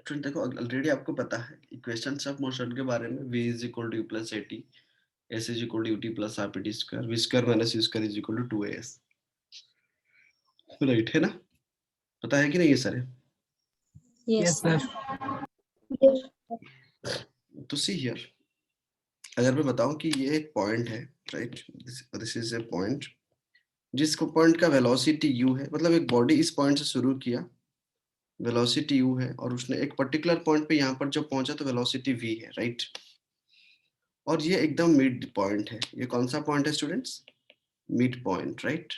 Student देखो already आपको पता है इक्वेशंस ऑफ मोशन के बारे में v is equal to u plus A T, s is equal to ut plus r pt square, v square minus u square is equal to 2as, right है ना? पता है कि नहीं ये सारे? Yes, sir. तो सी हियर, अगर मैं बताऊं कि ये एक पॉइंट है, right, this is a point, जिसको पॉइंट का वेलोसिटी u है, मतलब एक बॉडी इस पॉइंट से शुरू किया, वेलोसिटी u है, और उसने एक पर्टिकुलर पॉइंट पे यहाँ पर जब पहुंचा तो वेलोसिटी v है, राइट? और ये एकदम मिड पॉइंट है। ये कौन सा पॉइंट है students? Mid point, right?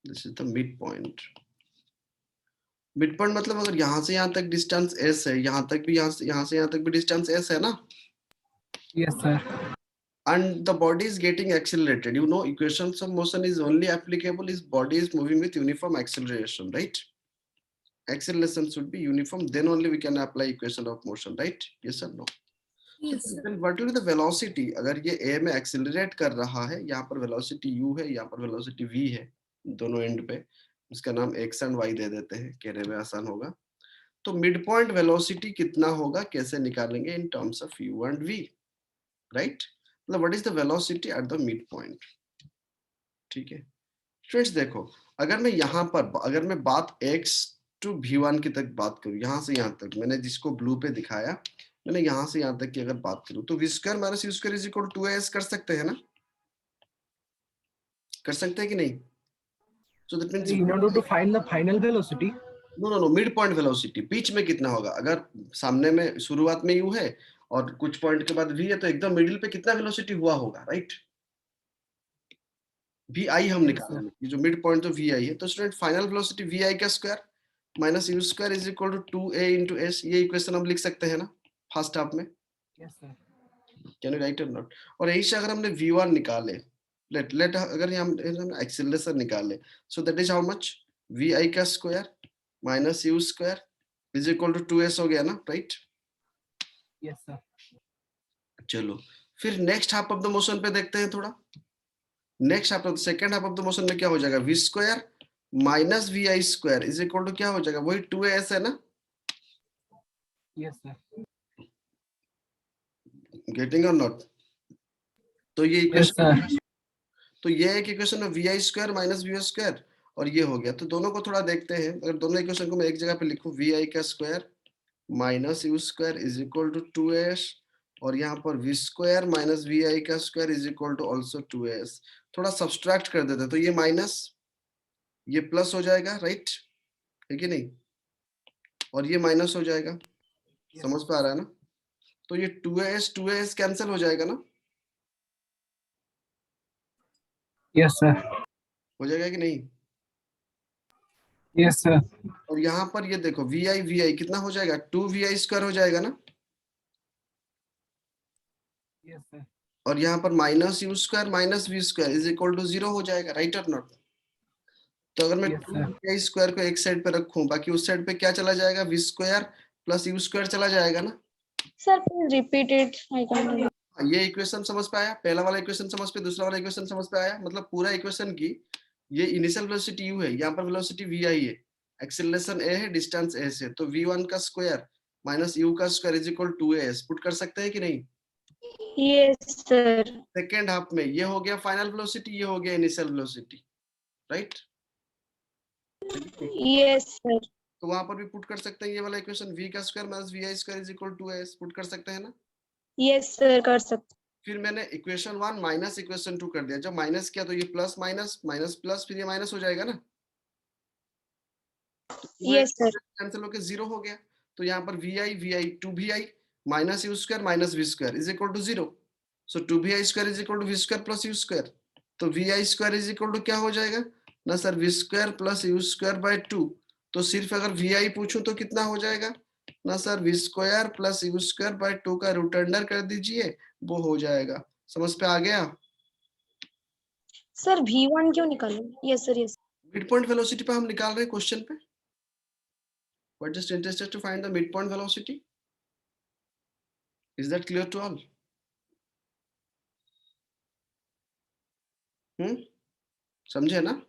This is the mid point. Mid point मतलब अगर यहाँ से यहाँ तक डिस्टेंस s है, यहाँ तक भी, यहाँ से यहाँ तक भी डिस्टेंस s है ना? Yes, sir. And the body is getting accelerated. You know, equations of motion is only applicable if body is moving with uniform acceleration, right? Acceleration should be uniform, then only we can apply equation of motion, right? Yes or no? Yes, sir. Then what will be the velocity? अगर ये a में accelerate कर रहा है, यहाँ पर velocity u है, यहाँ पर velocity v है, दोनों एंड पे, इसका नाम x and y दे देते हैं, कहने में आसान होगा। तो मिड पॉइंट वेलोसिटी कितना होगा, कैसे निकालेंगे? In terms of u and v, right? मतलब what is the velocity at the mid point, ठीक है स्टूडेंट्स? देखो, अगर मैं यहाँ पर, अगर मैं बात x टू v1 की तक बात करूँ, यहाँ से यहाँ तक, मैंने जिसको ब्लू पे दिखाया, मैंने यहाँ से यहाँ तक की अगर बात करूँ, तो v square minus u square is equal to 2as कर सकते हैं ना? कर सकते हैं कि नहीं? So that means In order to find the final velocity. No no no, mid point velocity बीच में कितना होगा? अगर सामने में शुरुआत में u है और कुछ पॉइंट के बाद v है, तो एकदम मिडिल पे कितना वेलोसिटी हुआ होगा, राइट? vi हम निकालेंगे, ये जो मिड पॉइंट तो vi है, तो स्टूडेंट फाइनल वेलोसिटी vi का square minus u square is equal to 2a into s, ये इक्वेशन हम लिख सकते हैं ना फर्स्ट हाफ में? Yes, sir. Can you write और नॉट? और यही से अगर हमने v1 निकाले, लेट अगर हम एक्सेलरेशन निकाले, so that is how much? vi का square minus u square is equal to 2s हो गया ना, राइट? Yes, sir. चलो फिर next half of the motion पे देखते हैं थोड़ा। Next half of second half of the motion में क्या हो जाएगा? v square minus vi square is equal to क्या हो जाएगा? वही 2as है ना? Yes, sir. गेटिंग और नॉट? तो ये Yes, इक्वेशन, sir. तो ये एक इक्वेशन है vi square minus v square, और ये हो गया। तो दोनों को थोड़ा देखते हैं। अगर दोनों इक्वेशन को मैं एक जगह पे लिखूं, vi का square minus u square is equal to 2s, और यहाँ पर v स्क्वायर माइनस vi का square is equal to also 2s। थोड़ा सब्सट्रैक्ट कर देते हैं, तो ये माइनस, ये प्लस हो जाएगा, राइट? है कि नहीं? और ये माइनस हो जाएगा। Yes. समझ पे आ रहा है ना? तो ये 2as कैंसिल हो जाएगा ना? Yes, sir. हो जाएगा कि नहीं? Yes, sir. और यहाँ पर ये देखो vi कितना हो जाएगा? 2vi स्क्वायर हो जाएगा ना? Yes, sir. और यहाँ पर minus u square minus v square is equal to 0 हो जाएगा, राइट और नॉट? तो अगर मैं Yes, sir. 2vi स्क्वायर को एक साइड पे रखूं, बाकी उस साइड पे क्या चला जाएगा? v square plus u square चला जाएगा ना? Sir, please repeat it. I can't understand. ये इक्वेशन समझ पे आया? पहला वाला इक्वेशन समझ पे, दूसरा वाला इक्वेशन समझ पे आया? मतलब पूरा इक्वेशन की, ये इनिशियल वेलोसिटी u है, यहाँ पर वेलोसिटी vi है, एक्सेलरेशन a है, डिस्टेंस s है, तो v1 का स्क्वायर माइनस u का square is equal to 2as put कर सकते हैं कि नहीं? Yes, sir. सेकेंड हाफ में ये हो गया फाइनल वेलोसिटी, ये हो गया initial velocity, right? Yes, sir. तो वहां पर भी पुट कर सकते हैं ये वाला इक्वेशन, v का square minus vi square is equal to 2as put कर सकते हैं ना? Yes, sir. कर सकते. फिर मैंने इक्वेशन 1 माइनस इक्वेशन 2 कर दिया, जब माइनस किया तो ये प्लस माइनस माइनस प्लस, फिर ये माइनस हो जाएगा ना? Yes, sir. कैंसिल होके 0 हो गया। तो यहाँ पर vi 2vi minus u square minus v square is equal to 0, so 2vi square is equal to v square plus u square. तो vi square is equal to क्या हो जाएगा ना sir? v square plus u square by 2। तो सिर्फ अगर vi पूछूं तो कितना हो जाएगा ना sir? v square plus u square by 2 का रूट अंडर कर दीजिए, वो हो जाएगा। समझ पे आ गया? Sir, V1 क्यों निकालो? Yes, sir. Yes. Mid point velocity पे हम निकाल रहे हैं क्वेश्चन पे। We're just interested to find the midpoint velocity. Is that clear to all? समझे ना?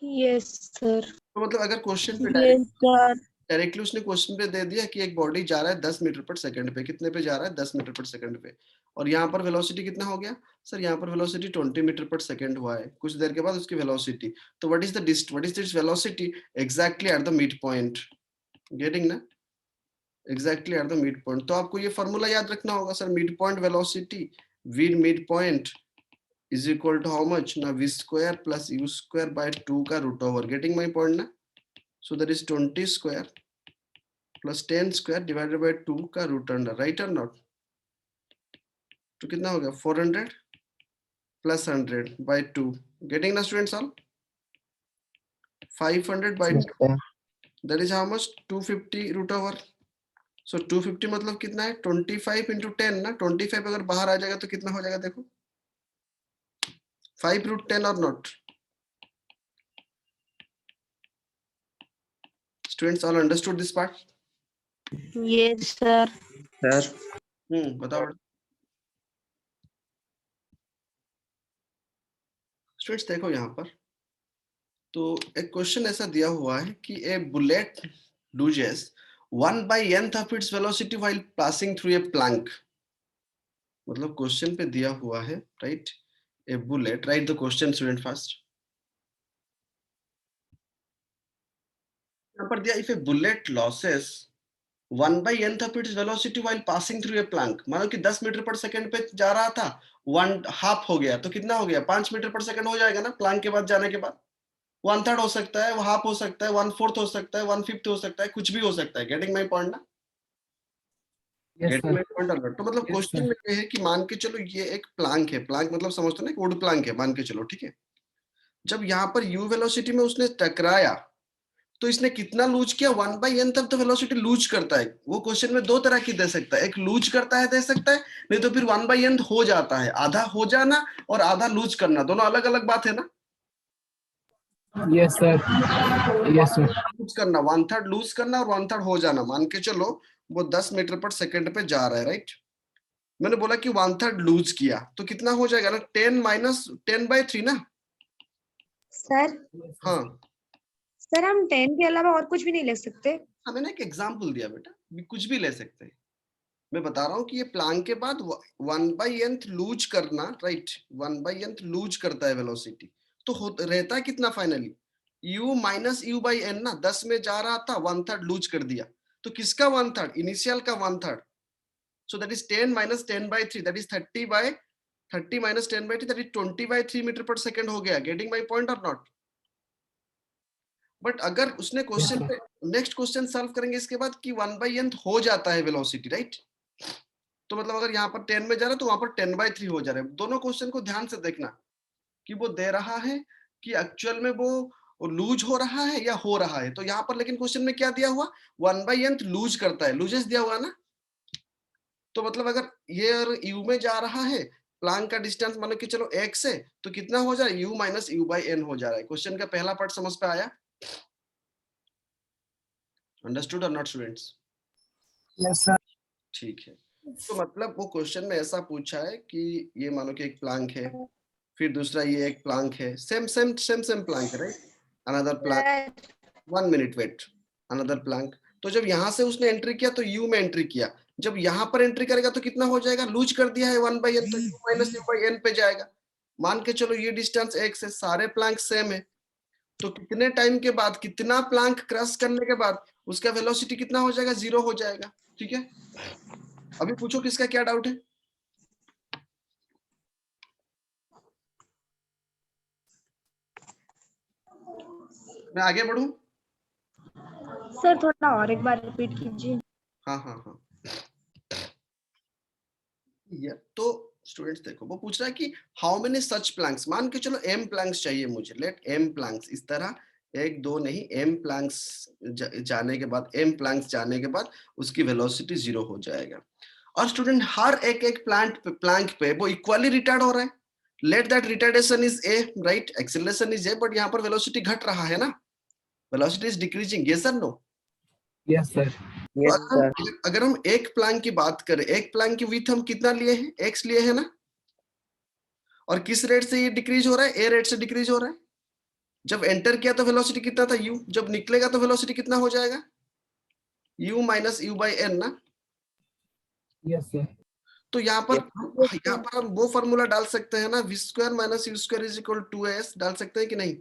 Yes, sir. तो मतलब अगर क्वेश्चन पे Yes, sir. डायरेक्टली उसने क्वेश्चन पे दे दिया कि एक बॉडी जा रहा है 10 मीटर पर सेकंड पे, कितने पे जा रहा है 10 मीटर पर सेकंड पे, और यहाँ पर वेलोसिटी कितना हो गया सर, यहाँ पर वेलोसिटी 20 मीटर पर सेकंड हुआ है, कुछ देर के बाद उसकी वेलोसिटी, तो what is this velocity exactly at the mid point, getting ना, exactly at the mid point. तो आपको ये फॉर्मूला याद रखना होगा sir, mid point velocity v mid point is equal to how much ना, v square plus u square by 2 का root over, getting my point ना, so that is 20 square plus 10 square divided by 2 का root under, right और not, तो कितना हो गया 400 plus 100 by 2, getting ना students all, 500 by 2 that is how much 250 root over, सो 250 मतलब कितना है 25 इंटू 10 ना, 25 अगर बाहर आ जाएगा तो कितना हो जाएगा देखो 5 रूट 10 और not, students all understood this part? Yes, sir. बताओ स्टूडेंट्स, देखो यहाँ पर तो एक क्वेश्चन ऐसा दिया हुआ है कि ए bullet loses 1/nth of its velocity while passing through a plank, मतलब क्वेश्चन पे दिया हुआ है right, A bullet, right the question student first, यहाँ पर दिया if A bullet losses 1/nth of its velocity while passing through a plank, मानो कि 10 मीटर पर सेकंड पे जा रहा था, 1/2 हो गया तो कितना हो गया 5 मीटर पर सेकंड हो जाएगा ना, प्लांक के बाद जाने के बाद 1/3 हो सकता है, हाफ हो सकता है, 1/4 हो सकता है, 1/5 हो सकता है, कुछ भी हो सकता है, गेटिंग माय पॉइंट ना, Yes, getting sir. My point और तो मतलब Yes, क्वेश्चन sir. में ये है कि मान के चलो ये एक प्लांक है, प्लांक मतलब समझते हो ना, एक वुड प्लांक है मान के चलो, ठीक है, जब यहाँ पर u वेलोसिटी में उसने टकराया तो इसने कितना लूज किया 1/n तक तो वेलोसिटी लूज करता है, वो क्वेश्चन में दो तरह की दे सकता है, एक लूज करता है दे सकता है, नहीं तो फिर 1/n हो जाता है, आधा हो जाना और आधा लूज करना दोनों अलग अलग बात है ना, Yes, sir. Yes, sir. Lose करना 1/3 लूज करना और 1/3 हो जाना, मान के चलो वो 10 मीटर पर सेकंड पे जा रहा है राइट, मैंने बोला कि 1/3 लूज किया तो कितना हो जाएगा ना 10 माइनस 10/3 ना, सर हाँ सर हम 10 के अलावा और कुछ भी नहीं लिख सकते? हाँ मैंने एक एग्जाम्पल दिया बेटा, कुछ भी ले सकते हैं, मैं बता रहा हूँ कि ये प्लांक के बाद 1/nth लूज करना राइट, 1/nth लूज करता है वेलोसिटी, तो रहता है कितना finally u minus u by n ना, 10 में जा रहा था 1/3 लूज कर दिया, तो किसका 1/3 इनिशियल का 1/3, so that is 10 minus 10/3 that is 30 minus 10/3 that is 20/3 metre पर सेकंड हो गया, गेटिंग माय पॉइंट और नॉट, बट अगर उसने Yes, क्वेश्चन sir. पे नेक्स्ट क्वेश्चन सॉल्व करेंगे इसके बाद कि 1/nth हो जाता है वेलोसिटी राइट, तो मतलब अगर यहाँ पर 10 में जा रहा है तो वहां पर 10/3 हो जा रहा है, दोनों क्वेश्चन को ध्यान से देखना कि वो दे रहा है कि एक्चुअल में वो लूज हो रहा है या हो रहा है, तो यहाँ पर लेकिन क्वेश्चन में क्या दिया हुआ 1/nth लूज करता है, लूजेस दिया हुआ ना, तो मतलब अगर ये और u में जा रहा है, प्लांक का डिस्टेंस मान के चलो x है, तो कितना हो जा रहा है u minus u by n हो जा रहा है, क्वेश्चन का पहला पार्ट समझ पे आया, अंडरस्टूड और नॉट स्टूडेंट्स? Yes, sir. ठीक है, तो मतलब वो क्वेश्चन में ऐसा पूछा है कि ये मानो कि एक प्लांक है, फिर दूसरा ये एक प्लांक है, सेम प्लांक है right, another plank, 1 minute wait, another plank, तो जब यहाँ से उसने एंट्री किया तो u में एंट्री किया, जब यहाँ पर एंट्री करेगा तो कितना हो जाएगा, लूज कर दिया है 1/n तो u minus u by n पे जाएगा, मान के चलो ये डिस्टेंस x है, सारे प्लांक सेम है, तो कितने टाइम के बाद कितना प्लांक क्रॉस करने के बाद उसका वेलोसिटी कितना हो जाएगा 0 हो जाएगा, ठीक है, अभी पूछो किसका क्या डाउट है, मैं आगे बढ़ूं? सर थोड़ा और एक बार रिपीट कीजिए। हाँ हाँ हाँ, ये तो स्टूडेंट्स देखो वो पूछ रहा है कि हाउ मेनी सच प्लैंक्स, मान के चलो m प्लैंक्स चाहिए मुझे, लेट m प्लैंक्स, इस तरह एक दो नहीं m प्लैंक्स जाने के बाद, m प्लैंक्स जाने के बाद उसकी वेलोसिटी 0 हो जाएगा, और स्टूडेंट हर एक प्लैंक पे वो इक्वली रिटार्ड हो रहा है, let that retardation is a right, acceleration is a, but यहाँ पर वेलोसिटी घट रहा है ना, वेलोसिटी इज डिक्रीजिंग, यस और नो? Yes, sir. तो अगर हम एक प्लैंक की बात करें, एक प्लैंक की विड्थ हम कितना लिए हैं, x लिए हैं ना, और किस रेट से ये डिक्रीज हो रहा है, ए रेट से डिक्रीज हो रहा है, जब एंटर किया तो वेलोसिटी कितना था u, जब निकलेगा तो वेलोसिटी कितना हो जाएगा, u minus u by n ना। Yes, sir. तो यहाँ पर हम वो फॉर्मूला डाल सकते हैं ना, v square minus u square is equal to s, डाल सकते हैं कि नहीं?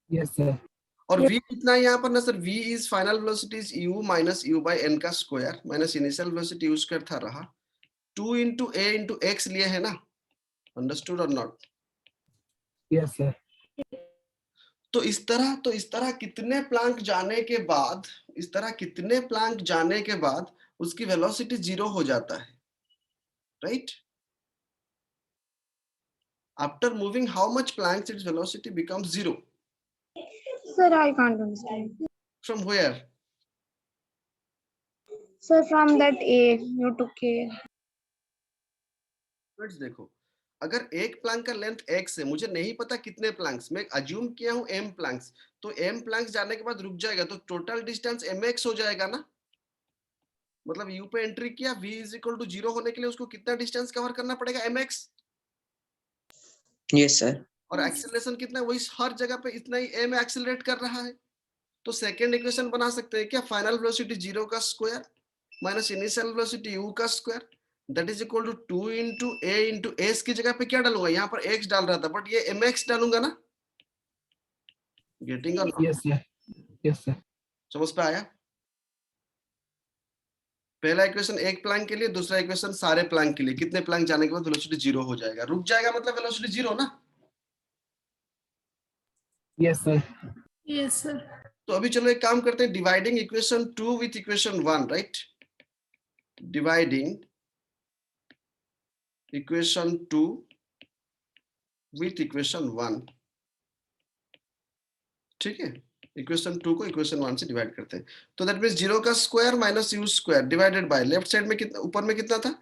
Yes, sir. और v कितना है यहाँ पर ना sir? v is final velocity is u minus u by n का square minus initial velocity u square था रहा 2 इंटू a इंटू x लिए है ना। अंडरस्टूड और नॉट? Yes, sir. तो इस तरह कितने प्लैंक जाने के बाद, उसकी वेलोसिटी 0 हो जाता है, right? After moving how much planks its velocity becomes 0। Sir, I can't understand. From where? Sir, from that A, you took A. देखो, अगर एक प्लैंक का लेंथ x है, मुझे नहीं पता कितने प्लैंक्स, मैं अज्यूम किया हूं m प्लैंक्स, तो m प्लैंक्स जाने के बाद रुक जाएगा, तो टोटल डिस्टेंस mx हो जाएगा ना। मतलब u पे एंट्री किया, v इज इक्वल टू 0 होने के लिए उसको कितना डिस्टेंस कवर करना पड़ेगा? mx। Yes sir. और एक्सेलरेशन कितना है? वही हर जगह पे इतना ही a में एक्सेलरेट कर रहा है। तो सेकंड इक्वेशन बना सकते हैं क्या? फाइनल वेलोसिटी 0 का square minus initial velocity u का square that is equal to 2 into a into s की जगह पे क्या डालूंगा? यहाँ पर x डाल रहा था, बट ये mx डालूंगा ना। गेटिंग और Yes, sir. Yes, sir. समझ पे आया? पहला इक्वेशन एक प्लैंक के लिए, दूसरा इक्वेशन सारे प्लैंक के लिए। कितने प्लैंक जाने के बाद वेलोसिटी 0 हो जाएगा? रुक जाएगा मतलब वेलोसिटी 0 ना। Yes, sir. Yes, sir. तो अभी चलो एक काम करते हैं, dividing equation 2 with equation 1, right? Dividing equation 2 with equation 1, ठीक है? इक्वेशन 2 को इक्वेशन 1 से डिवाइड करते हैं, तो दैट मींस 0 का square minus u square divided by, left side में कितना, ऊपर में कितना था?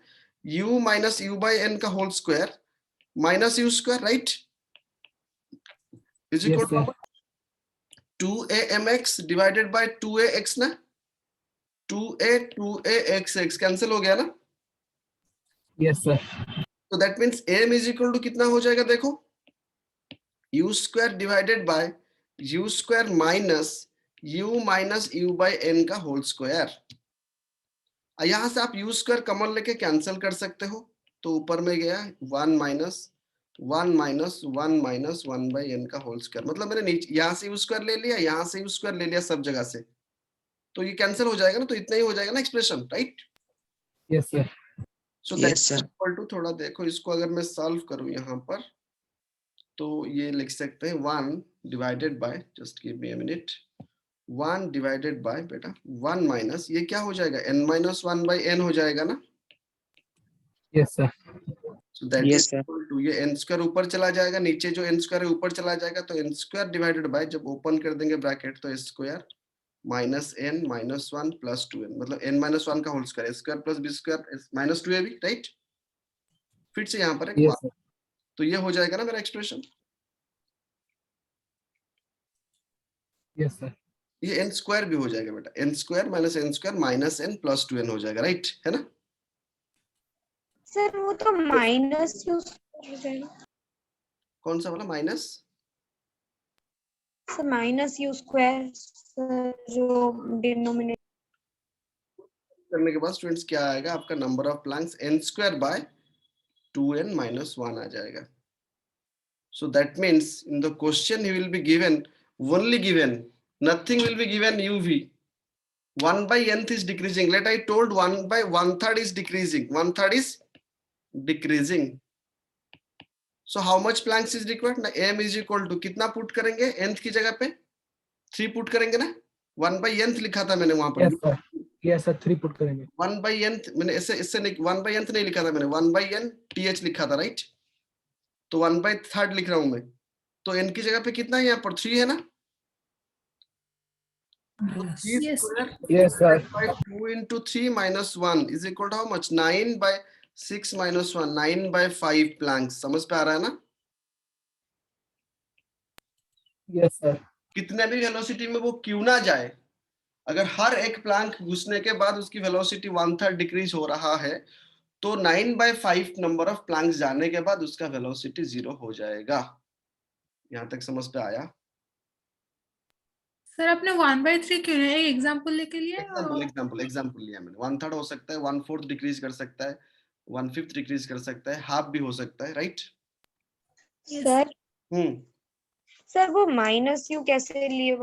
u minus u bye n का whole square minus u square, right? Is Yes, equal sir. To 2a mx divided by 2a x ना। 2a x x cancel हो गया ना। Yes, sir. तो that means m is equal to कितना हो जाएगा? देखो, u square divided by u square minus u bye n का होल स्क्वायर। यहां से आप u स्क्वायर कॉमन लेके कैंसिल कर सकते हो, तो ऊपर में गया 1 माइनस 1 बाई n का होल स्क्वायर। मतलब मैंने नीचे यहाँ से u स्क्वायर ले लिया, यहाँ से u स्क्वायर ले लिया, सब जगह से, तो ये कैंसिल हो जाएगा ना, तो इतना ही हो जाएगा ना expression, right? Yes, sir. So Yes, that sir. Equal to, थोड़ा देखो इसको, अगर मैं सॉल्व करूं यहाँ पर, तो ये लिख सकते हैं 1 divided by, just give me a minute, 1 divided by बेटा 1 माइनस, ये क्या हो जाएगा? n माइनस 1 बाई n हो जाएगा ना। Yes, sir. So that Yes, is sir. Equal to, ये n स्क्वायर ऊपर चला जाएगा, नीचे जो n स्क्वायर है ऊपर चला जाएगा, तो n स्क्वायर डिवाइडेड बाय, जब ओपन कर देंगे ब्रैकेट तो s square minus n minus 1 plus 2n, मतलब n माइनस 1 का whole square, s square plus b square minus 2ab, right? फिर से यहाँ पर एक Yes, sir. तो ये हो जाएगा ना मेरा एक्सप्रेशन। Yes, sir. ये n स्क्वायर भी हो जाएगा बेटा, n square minus n square minus n plus 2n हो जाएगा, राइट? है ना? सर वो तो माइनस यूज हो जाएगा। कौन सा वाला minus? Sir minus you square, sir जो डिनोमिनेटर। करने के बाद स्टूडेंट्स क्या आएगा? आपका number of Planck's n square by 2n minus 1 आ जाएगा। So that means in the question he will be given, only given, nothing will be given uv. 1 by nth is decreasing. Let I told 1 by 1/3 is decreasing. 1/3 is decreasing. So how much planks is required? ना m is equal to कितना put करेंगे nth की जगह पे? 3 put करेंगे ना। 1 by nth लिखा था मैंने वहां पर। Yes, sir. Yes, sir. 3 put करेंगे। 1 by nth मैंने इससे नहीं, 1 by nth नहीं लिखा था मैंने, 1 by n th लिखा था, राइट? तो 1/3 लिख रहा हूं मैं, तो n की जगह पे कितना है यहाँ पर? 3 है ना। Yes, sir. 2 into 3 minus 1 is equal to how much? 9 by 6 minus 1, 9 by 5 planks। समझ पे आ रहा है ना? Yes, sir. कितने भी वेलोसिटी में वो क्यों ना जाए, अगर हर एक प्लैंक घुसने के बाद उसकी वेलोसिटी 1/3 डिक्रीज हो रहा है, तो 9 by 5 नंबर ऑफ प्लैंक्स जाने के बाद उसका वेलोसिटी 0 हो जाएगा। यहां तक समझ पे आया? सर आपने 1/3 क्यों है? एक एग्जांपल लेके लिया है और एग्जाम्पल लिया मैंने। 1/3 हो सकता है, 1/4 डिक्रीज कर सकता है, 1/5 डिक्रीज कर सकता है, हाफ भी हो सकता है, राइट? सर हम्म सर वो माइनस यू कैसे लिए?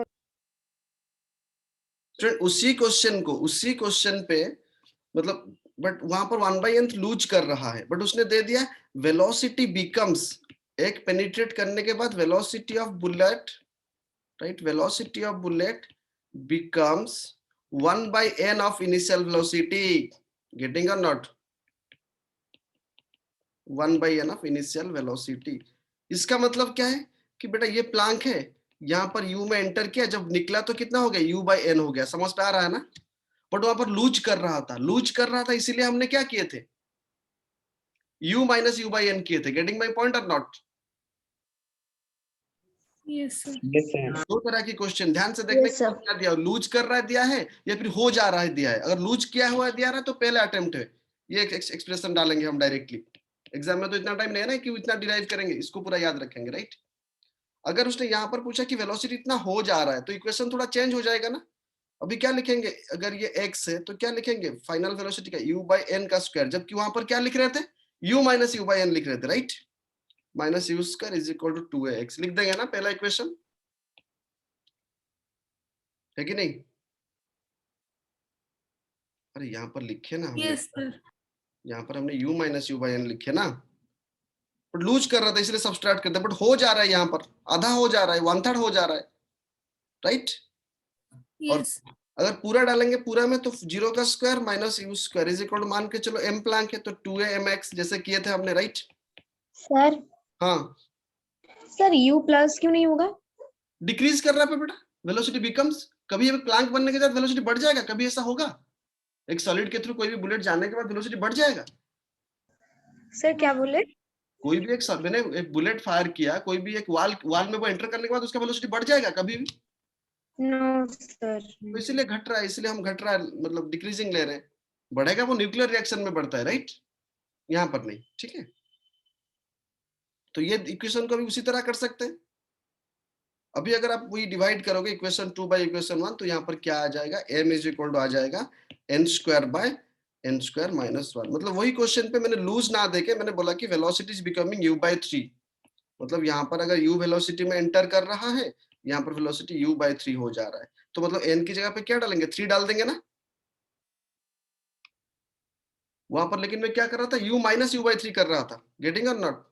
स्टूडेंट उसी क्वेश्चन पे मतलब बट वहां पर 1/n लूज कर रहा है, बट उसने दे दिया वेलोसिटी बिकम्स, एक पेनिट्रेट करने के बाद velocity of bullet, right, velocity of bullet becomes 1/n of initial velocity, getting और not? 1/n of initial velocity. इसका मतलब क्या है कि बेटा ये प्लांक है, यहाँ पर u में एंटर किया, जब निकला तो कितना हो गया, u/n हो गया, समझ पे आ रहा है ना? बट वहां पर लूज कर रहा था, इसीलिए हमने क्या किए थे, u माइनस u/n किए थे। गेटिंग माई पॉइंट और नॉट? Yes sir. दो तरह की क्वेश्चन ध्यान से देखने के बाद क्या दिया, लूज कर रहा है दिया है या फिर हो जा रहा है दिया है। अगर लूज किया हुआ दिया रहा है तो पहले अटेम्प्ट है, ये एक्सप्रेशन डालेंगे हम डायरेक्टली। एग्जाम में तो इतना टाइम नहीं है ना कि इतना डिराइव करेंगे, इसको पूरा याद रखेंगे, राइट? अगर उसने यहाँ पर पूछा कि वेलोसिटी इतना हो जा रहा है तो इक्वेशन थोड़ा चेंज हो जाएगा ना। अभी क्या लिखेंगे, अगर ये x है तो क्या लिखेंगे, फाइनल वेलोसिटी का u/n का स्क्वायर, जबकि वहां पर क्या लिख रहे थे, u माइनस u/n लिख रहे थे, right? Minus u square is equal to 2ax लिख देंगे ना, पहला इक्वेशन है कि नहीं? अरे यहाँ पर लिखे ना हमने, यस सर। यहाँ पर हमने u माइनस u/n लिखे ना, बट लूज कर रहा था इसलिए सब्सट्रैक्ट करते, बट हो जा रहा है, यहाँ पर आधा हो जा रहा है, 1/3 हो जा रहा है, राइट? और यस अगर पूरा डालेंगे पूरा में तो 0 का square minus u square is equal to, मान के चलो m प्लांक है तो 2amx जैसे किए थे हमने, राइट? सर हाँ, सर यू प्लस क्यों नहीं होगा? डिक्रीज कर रहा है बेटा, वेलोसिटी बिकम्स, कभी एक प्लांक बनने के बाद वेलोसिटी बढ़ जाएगा, कभी ऐसा होगा? एक सॉलिड के थ्रू कोई भी बुलेट जाने के बाद वेलोसिटी बढ़ जाएगा? सर क्या बोले? कोई भी मैंने एक बुलेट फायर किया, कोई भी एक वाल में वो एंटर करने के बाद उसका वेलोसिटी बढ़ जाएगा कभी भी? No sir. तो इसीलिए घट रहा है, इसलिए हम घट रहा है, मतलब डिक्रीजिंग ले रहे हैं। बढ़ेगा वो न्यूक्लियर रिएक्शन में बढ़ता है, राइट? यहाँ पर नहीं, ठीक है? तो ये इक्वेशन को भी उसी तरह कर सकते हैं। अभी अगर आप वही डिवाइड करोगे इक्वेशन 2 बाय इक्वेशन 1 तो यहाँ पर क्या आ जाएगा, m इज इक्वल टू आ जाएगा n square by n square minus 1। मतलब वही क्वेश्चन पे मैंने लूज ना देके मैंने बोला कि वेलोसिटी इज बिकमिंग u/3, मतलब यहाँ पर अगर u वेलोसिटी में एंटर कर रहा है, यहाँ पर वेलोसिटी u/3 हो जा रहा है, तो मतलब n की जगह पे क्या डालेंगे, 3 डाल देंगे ना वहां पर। लेकिन मैं क्या कर रहा था, u माइनस u/3 कर रहा था, गेटिंग और नॉट?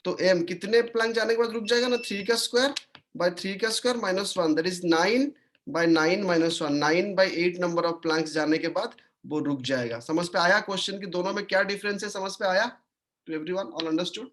तो m कितने प्लंग जाने के बाद रुक जाएगा ना, 3 का स्क्वायर बाय 3 का square minus 1, that is 9 by 9 minus 1, 9 by 8 number of planks जाने के बाद वो रुक जाएगा। समझ पे आया क्वेश्चन की दोनों में क्या डिफरेंस है? समझ पे आया टू एवरीवन? All understood?